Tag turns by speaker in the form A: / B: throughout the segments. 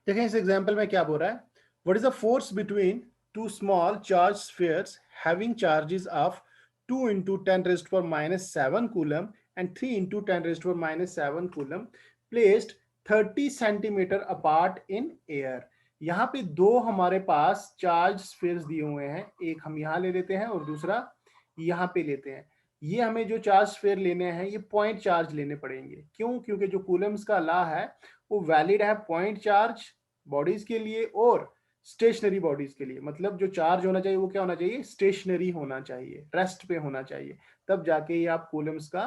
A: देखें इस एग्जाम्पल में क्या बोल रहा है, what is the force between to small charge spheres having charges of 2 into 10 raised to -7 coulomb and 3 into 10 raised to -7 coulomb placed 30 centimetre apart in air. यहाँ पे दो हमारे पास चार्ज स्फीयर्स दिए हुए हैं, एक हम यहाँ ले लेते हैं और दूसरा यहाँ पे लेते हैं। ये हमें जो चार्ज स्फीयर लेने हैं ये पॉइंट चार्ज लेने पड़ेंगे। क्यों? क्योंकि जो कूलम्स का लॉ है वो वैलिड है पॉइंट चार्ज बॉडीज के लिए और स्टेशनरी बॉडीज के लिए। मतलब जो चार्ज होना चाहिए वो क्या होना चाहिए? स्टेशनरी होना चाहिए, रेस्ट पे होना चाहिए। तब जाके ये आप कूलम्स का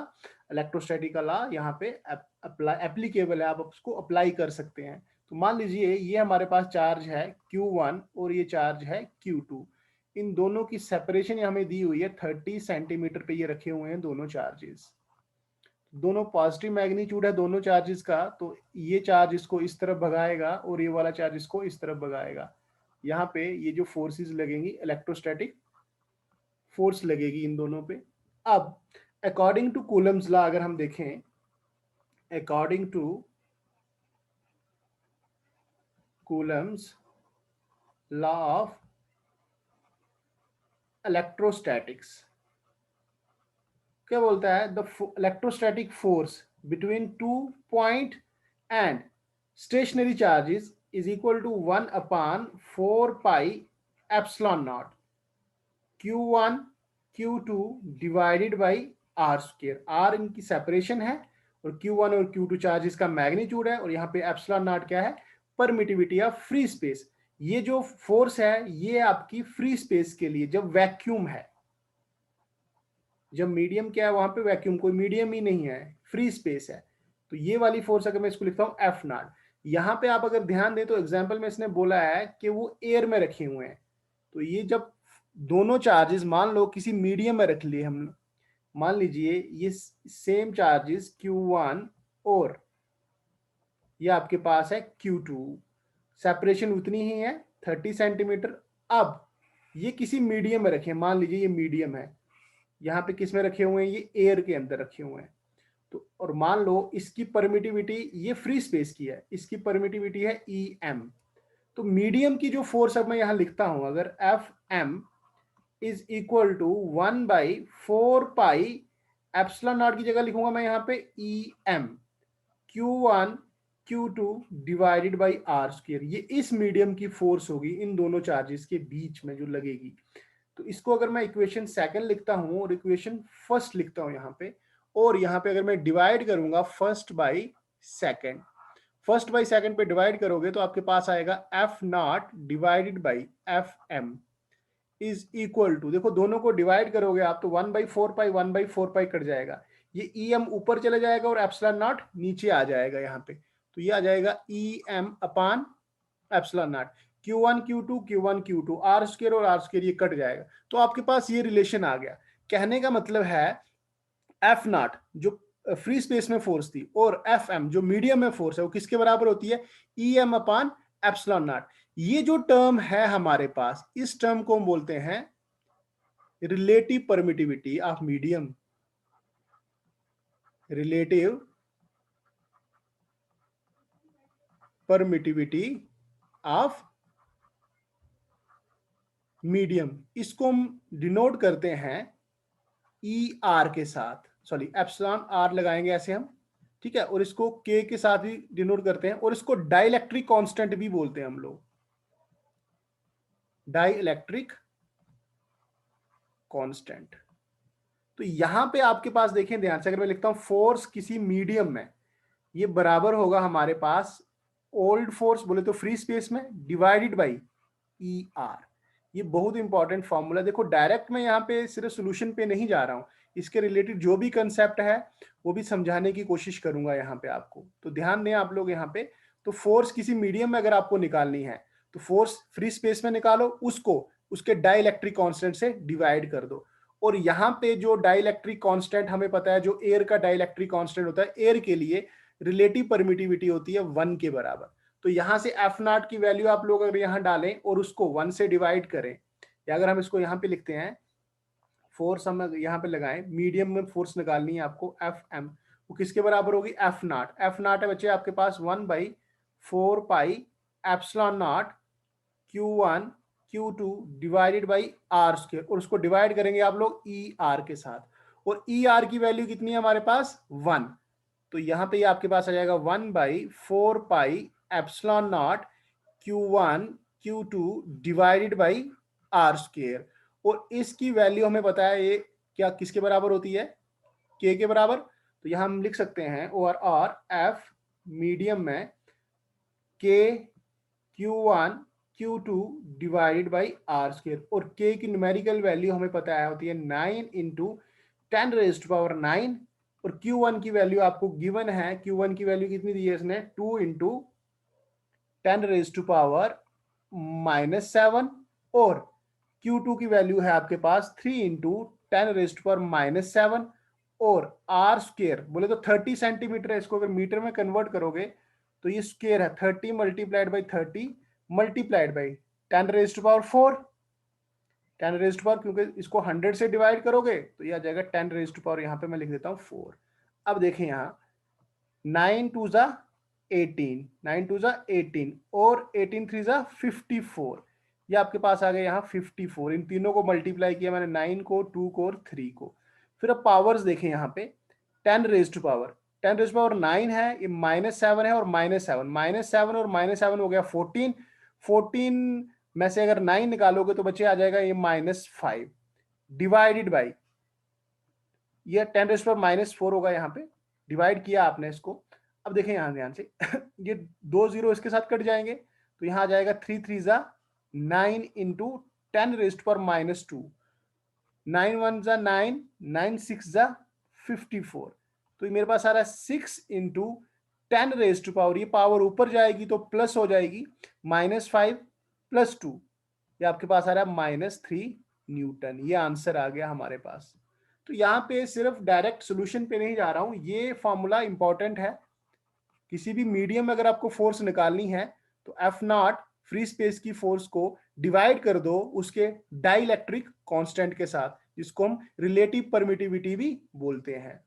A: इलेक्ट्रोस्टैटिक का लॉ यहाँ पे एप्लीकेबल है, आप उसको अप्लाई कर सकते हैं। तो मान लीजिए ये हमारे पास चार्ज है Q1 और ये चार्ज है Q2। इन दोनों की सेपरेशन हमें दी हुई है 30 सेंटीमीटर पे, ये रखे हुए हैं दोनों चार्जेस। दोनों पॉजिटिव मैग्नीट्यूड है दोनों चार्जेस का, तो ये चार्ज इसको इस तरफ भगाएगा और ये वाला चार्ज इसको इस तरफ भगाएगा। यहाँ पे ये जो फोर्सेस लगेंगी इलेक्ट्रोस्टैटिक फोर्स लगेगी इन दोनों पे। अब अकॉर्डिंग टू कूलम्स लॉ अगर हम देखें, according to Coulomb's law of electrostatics क्या बोलता है? The electrostatic force between two point and stationary charges is equal to 1/4 pi epsilon naught Q1 Q2 divided by R square. R इनकी separation है और Q1 और Q2 चार्जेस का magnitude है और यहाँ पे एप्सिलॉन नॉट क्या है? Permittivity of free space. ये जो फोर्स है ये आपकी फ्री स्पेस के लिए, जब वैक्यूम है, जब मीडियम क्या है वहां पे वैक्यूम, कोई मीडियम ही नहीं है, फ्री स्पेस है। तो ये वाली फोर्स अगर मैं इसको लिखता हूँ एफ नॉट, यहाँ पे आप अगर ध्यान दें तो एग्जाम्पल में इसने बोला है कि वो एयर में रखे हुए हैं। तो ये जब दोनों चार्जेस मान लो किसी मीडियम में रख लिए हम, मान लीजिए ये सेम चार्जेस Q1 और ये आपके पास है Q2, सेपरेशन उतनी ही है 30 सेंटीमीटर। अब ये किसी मीडियम में रखे, मान लीजिए ये मीडियम है, यहाँ पे किस में रखे हुए हैं? ये एयर के अंदर रखे हुए हैं। तो और मान लो इसकी परमिटिविटी, ये फ्री स्पेस की है, इसकी परमिटिविटी है EM। तो मीडियम की जो फोर्स अब मैं यहाँ लिखता हूं, अगर FM is equal to 1/4 pi epsilon naught की जगह लिखूंगा मैं यहाँ पे EM Q1 Q2 divided by R square. ये इस मीडियम की फोर्स होगी इन दोनों चार्जेस के बीच में जो लगेगी। तो इसको अगर मैं इक्वेशन सेकंड लिखता हूं और इक्वेशन फर्स्ट लिखता हूं यहाँ पे, और यहाँ पे अगर मैं डिवाइड करूंगा first by second, first by second पे डिवाइड करोगे तो आपके पास आएगा F naught divided by F M is equal to, देखो दोनों को डिवाइड करोगे आप तो 1/4 पाई 1/4 पाई कट जाएगा, ये EM ऊपर चले जाएगा और एप्सिलॉन नॉट नीचे आ जाएगा यहाँ पे। तो ये आ जाएगा EM upon epsilon naught Q1 Q2 R square और आर स्क्वायर ये कट जाएगा। तो आपके पास ये रिलेशन आ गया। कहने का मतलब है एफ नॉट जो फ्री स्पेस में फोर्स थी और एफ एम जो मीडियम में फोर्स है वो किसके बराबर होती है? EM upon epsilon not. ये जो टर्म है हमारे पास, इस टर्म को हम बोलते हैं relative permittivity of medium, relative permittivity of medium. इसको हम डिनोट करते हैं ER के साथ, सॉरी एप्सिलॉन R लगाएंगे ऐसे हम, ठीक है, और इसको K के साथ भी डिनोट करते हैं और इसको डाइलेक्ट्रिक कांस्टेंट भी बोलते हैं हम लोग, डाइलेक्ट्रिक कांस्टेंट। तो यहां पे आपके पास देखें ध्यान से, अगर मैं लिखता हूं फोर्स किसी मीडियम में, ये बराबर होगा हमारे पास ओल्ड फोर्स बोले तो फ्री स्पेस में डिवाइडेड बाई ER। ये बहुत इंपॉर्टेंट फॉर्मूला। देखो डायरेक्ट मैं यहाँ पे सिर्फ सोल्यूशन पे नहीं जा रहा हूँ, इसके रिलेटेड जो भी कंसेप्ट है वो भी समझाने की कोशिश करूंगा यहाँ पे आपको। तो ध्यान दें आप लोग यहाँ पे, तो फोर्स किसी मीडियम में अगर आपको निकालनी है तो फोर्स फ्री स्पेस में निकालो, उसको उसके डाइलेक्ट्रिक कांस्टेंट से डिवाइड कर दो। और यहाँ पे जो डाइलेक्ट्रिक कांस्टेंट हमें पता है, जो एयर का डाइलेक्ट्रिक कांस्टेंट होता है, एयर के लिए रिलेटिव परमिटिविटी होती है 1 के बराबर। तो यहां से एफ नॉट की वैल्यू आप लोग अगर यहां डालें और उसको 1 से डिवाइड करें, या अगर हम इसको यहां पे लिखते हैं फोर्स हम यहां पे लगाएं, मीडियम में फोर्स निकालनी है आपको एफ एम, वो किसके बराबर होगी? F not. एफ नॉट है बच्चे आपके पास 1/4 pi epsilon naught Q1 Q2 divided by R square, और उसको डिवाइड करेंगे आप लोग ई आर के साथ, और ई आर की वैल्यू कितनी है हमारे पास 1, तो यहां पे ये आपके पास आ जाएगा 1/4 pi epsilon naught Q1 Q2 divided by R square, और इसकी वैल्यू हमें पता है ये क्या किसके बराबर होती है, के बराबर, तो यहां हम लिख सकते हैं और एफ मीडियम में के Q1 Q2 divided by R square, और k की न्यूमेरिकल वैल्यू हमें पता है होती है 9 इंटू 10⁻⁹, और Q1 की वैल्यू आपको गिवन है, Q1 की वैल्यू कितनी दी है इसने 2 इंटू 10⁻⁻⁷, और Q2 की वैल्यू है आपके पास 3 इंटू 10⁻⁻⁷, और आर स्क्वायर बोले तो 30 सेंटीमीटर है, इसको अगर मीटर में कन्वर्ट करोगे तो ये स्क्वायर है 30 मल्टीप्लाइड बाई 30 मल्टीप्लाइड बाई 10⁻⁴, 10⁻⁴, क्योंकि इसको 100 से डिवाइड करोगे तो ये आ जाएगा 10⁻, यहाँ पे मैं लिख देता हूँ 4। अब देखें यहाँ 9 2 ज़ा 18, 9 2 ज़ा 18, और 18 3 ज़ा 54, ये आपके पास आ गया यहाँ 54, इन तीनों को मल्टीप्लाई किया मैंने, 9 को, 2 को और 3 को। फिर अब पावर्स देखें यहाँ पे 10⁻9 है, ये -7 है और -7 और -7 हो गया 14, 14 में से अगर 9 निकालोगे तो बच्चे आ जाएगा ये -5 डिवाइडेड बाई, ये 10⁻⁻4 होगा, यहाँ पे डिवाइड किया आपने इसको। अब देखें यहाँ ध्यान से ये 2 0 इसके साथ कट जाएंगे, तो यहाँ आ जाएगा 3 3 ज़ा 9 इंटू 10⁻², 9 1 ज़ा 9, 9 6 ज़ा 54, तो ये मेरे पास आ रहा है 6 इंटू 10⁻, ये पावर ऊपर जाएगी तो प्लस हो जाएगी, -5 + 2, ये आपके पास आ रहा है -3 न्यूटन, ये आंसर आ गया हमारे पास। तो यहाँ पे सिर्फ डायरेक्ट सोल्यूशन पे नहीं जा रहा हूँ, ये फॉर्मूला इंपॉर्टेंट है, किसी भी मीडियम में अगर आपको फोर्स निकालनी है तो F0 फ्री स्पेस की फोर्स को डिवाइड कर दो उसके डाइलेक्ट्रिक कांस्टेंट के साथ, जिसको हम रिलेटिव परमिटिविटी भी बोलते हैं।